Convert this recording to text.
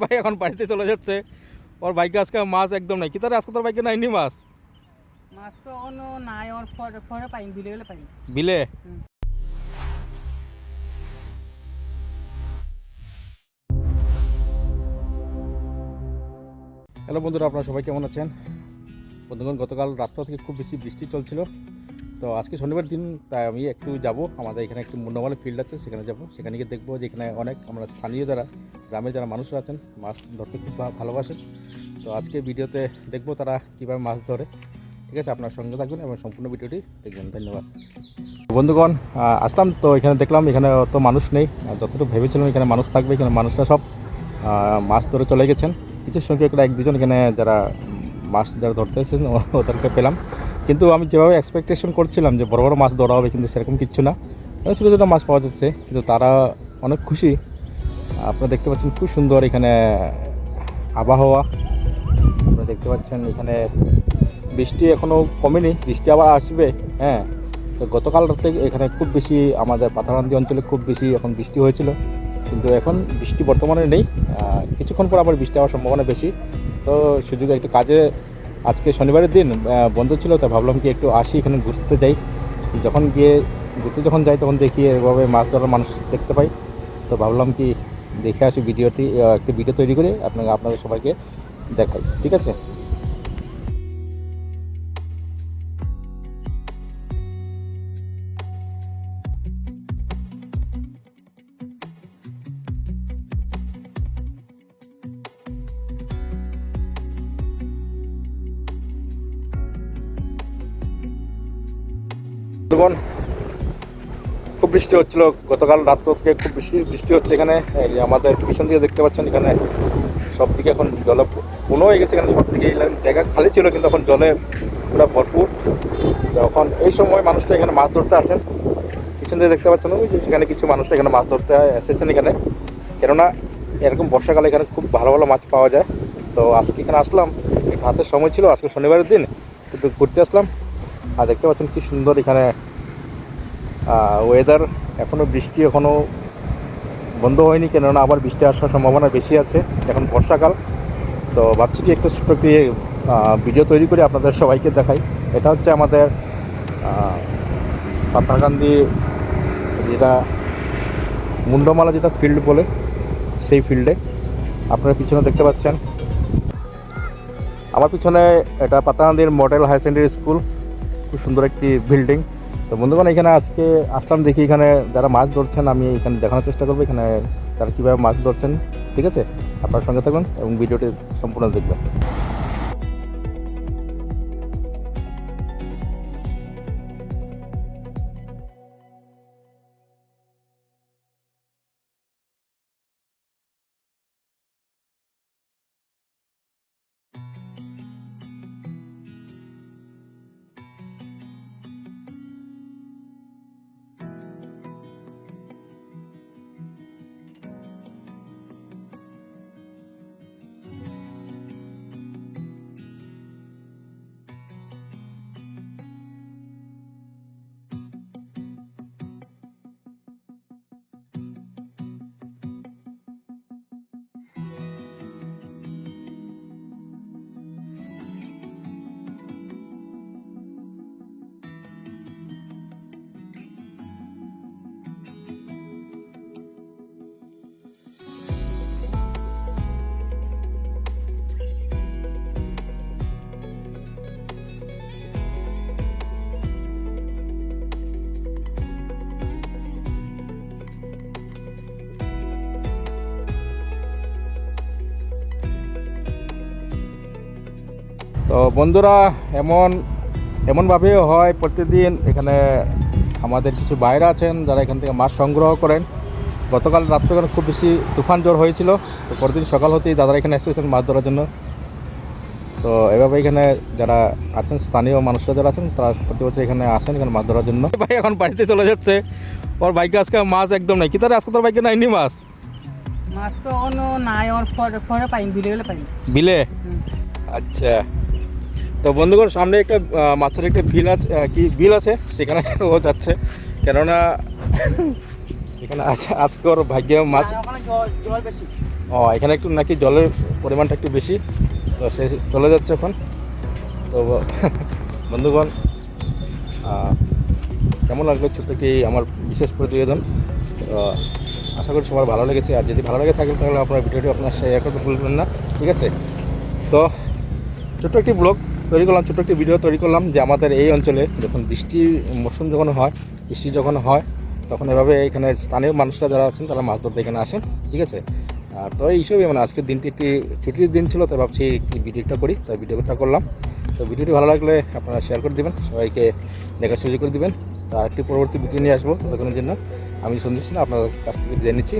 ভাই এখন বাড়িতে চলে যাচ্ছে। ওর বাইকে আজকে মাছ একদম নাই। কি তার আজকে তোর বাইকে নাইনি মাছ? মাছ তো এখনো নাই, ওর পরে পাইম, বিলে গেলে পাইম। বিলে? হ্যালো বন্ধুরা, আপনারা সবাই কেমন আছেন? বন্ধুগণ, গতকাল রাত্র থেকে খুব বেশি বৃষ্টি চলছিল। তো আজকে শনিবার দিন, তাই আমি একটু যাব। আমাদের এখানে একটু মুন্ডামালে ফিল্ড আছে, সেখানে যাব। সেখানে গিয়ে দেখবো যে এখানে অনেক আমরা স্থানীয় যারা গ্রামের যারা মানুষরা আছেন মাছ ধরতে খুব ভালোবাসেন। তো আজকে ভিডিওতে দেখবো তারা কীভাবে মাছ ধরে। ঠিক আছে, আপনার সঙ্গে থাকবেন এবং সম্পূর্ণ ভিডিওটি দেখবেন। ধন্যবাদ বন্ধুগণ। আসলাম তো এখানে দেখলাম এখানে অত মানুষ নেই। যতটুকু ভেবেছিলাম এখানে মানুষ থাকবে, এখানে মানুষরা সব মাছ ধরে চলে গেছেন। কিছু সংখ্যক এক দুজন এখানে যারা মাছ যারা ধরতে এসেছেন ওদেরকে পেলাম। কিন্তু আমি যেভাবে এক্সপেকটেশন করছিলাম যে বড় বড় মাছ ধরা হবে, কিন্তু সেরকম কিচ্ছু না, ছোটো ছোটো মাছ পাওয়া যাচ্ছে। কিন্তু তারা অনেক খুশি। আপনারা দেখতে পাচ্ছেন খুব সুন্দর এখানে আবহাওয়া। আপনারা দেখতে পাচ্ছেন এখানে বৃষ্টি এখনও কমেনি, বৃষ্টি আবার আসবে। হ্যাঁ, তো গতকাল রাতে এখানে খুব বেশি আমাদের পাথারান্দি অঞ্চলে খুব বেশি এখন বৃষ্টি হয়েছিল, কিন্তু এখন বৃষ্টি বর্তমানে নেই। কিছুক্ষণ পর আবার বৃষ্টি হওয়ার সম্ভাবনা বেশি। তো সুযোগে একটু কাজে, আজকে শনিবারের দিন বন্ধ ছিল, তো ভাবলাম কি একটু আসি, এখানে ঘুরতে যাই। যখন গিয়ে ঘুরতে যখন যাই তখন দেখি এভাবে মাছ ধরার মানুষ দেখতে পাই। তো ভাবলাম কি দেখে আসি, ভিডিওটি একটি ভিডিও তৈরি করে আপনাদের সবাইকে দেখাই। ঠিক আছে। বন্ধুগণ, খুব বৃষ্টি হচ্ছিল গতকাল রাত্র থেকে, খুব বেশি বৃষ্টি হচ্ছে এখানে। এই আমাদের পিছন দিকে দেখতে পাচ্ছেন এখানে সব দিকে এখন জলে পূর্ণ হয়ে গেছে। এখানে সব দিকে জায়গা খালি ছিল, কিন্তু এখন জলে পুরো ভরপুর। তখন এই সময় মানুষরা এখানে মাছ ধরতে আসেন। পিছন দিকে দেখতে পাচ্ছেন ওই যে সেখানে কিছু মানুষরা এখানে মাছ ধরতে এসেছেন এখানে, কেননা এরকম বর্ষাকালে এখানে খুব ভালো ভালো মাছ পাওয়া যায়। তো আজকে এখানে আসলাম, একটু হাতের সময় ছিল, আজকে শনিবারের দিন একটু ঘুরতে আসলাম। আর দেখতে পাচ্ছেন কি সুন্দর এখানে ওয়েদার। এখনও বৃষ্টি এখনও বন্ধ হয়নি, কেননা আবার বৃষ্টি আসার সম্ভাবনা বেশি আছে। এখন বর্ষাকাল, তো ভাবছি কি একটা ছোট্ট একটি ভিডিও তৈরি করে আপনাদের সবাইকে দেখাই। এটা হচ্ছে আমাদের পাথারকান্দি, যেটা মুন্ডমালা যেটা ফিল্ড বলে, সেই ফিল্ডে আপনারা পিছনে দেখতে পাচ্ছেন। আমার পিছনে এটা পাথারকান্দির মডেল হায়ার সেকেন্ডারি স্কুল, খুব সুন্দর একটি বিল্ডিং। তো বন্ধুগণ, এখানে আজকে আসলাম, দেখি এখানে যারা মাছ ধরছেন, আমি এখানে দেখানোর চেষ্টা করবো এখানে তারা কীভাবে মাছ ধরছেন। ঠিক আছে, আপনার সঙ্গে থাকুন এবং ভিডিওটি সম্পূর্ণ দেখবেন। তো বন্ধুরা, এমনভাবে হয় প্রতিদিন। এখানে আমাদের কিছু বাইরে আছেন যারা এখান থেকে মাছ সংগ্রহ করেন। গতকাল রাত্রে খুব বেশি তুফান ঝড় হয়েছিল, তো পরদিন সকাল হতেই দাদারা এখানে এসেছেন মাছ ধরার জন্য। তো এভাবে এখানে যারা আছেন স্থানীয় মানুষরা যারা আছেন, তারা প্রতি বছর এখানে আসেন এখানে মাছ ধরার জন্য। ভাই এখন বাড়িতে চলে যাচ্ছে। ওর বাইকে আজকে মাছ একদম নাই। কি তার আজকে তোর বাইকে নাইনি মাছ? মাছ তো এখনো নাই, ওর পরে পাইম, বিলে গেলে পাইম। বিলে? আচ্ছা। তো বন্ধুগণ, সামনে একটা মাছের একটা বিল আছে, সেখানে ও যাচ্ছে, কেননা এখানে আজকে ওর ভাগ্যে মাছ। ওখানে জল বেশি। এখানে একটু নাকি জলের পরিমাণটা একটু বেশি, তো সে চলে যাচ্ছে এখন। তো বন্ধুগণ, কেমন লাগলো ছোট্ট একটি আমার বিশেষ প্রতিবেদন। তো আশা করি সবার ভালো লেগেছে, আর যদি ভালো লেগে থাকে তাহলে আপনার ভিডিওটি আপনার শেয়ার করতে ভুলবেন না, ঠিক আছে? তো ছোট্ট একটি ব্লগ তৈরি করলাম, ছোট্ট একটি ভিডিও তৈরি করলাম যে আমাদের এই অঞ্চলে যখন বৃষ্টির মৌসুম বৃষ্টি যখন হয় তখন এভাবে এখানে স্থানীয় মানুষরা যারা আছেন তারা মাছ ধরতে এখানে আসেন, ঠিক আছে? তো এই হিসেবে মানে আজকের দিনটি একটি ছুটির দিন ছিল, তাই ভাবছি কি ভিডিওটা করি, তাই ভিডিওটা করলাম। তো ভিডিওটি ভালো লাগলে আপনারা শেয়ার করে দেবেন, সবাইকে দেখার সুযোগ করে দেবেন। তো আরেকটি পরবর্তী ভিডিও নিয়ে আসবো, ততক্ষণের জন্য আমি সন্দীপ সিনহা আপনাদের কাছ থেকে জেনে নিচ্ছি।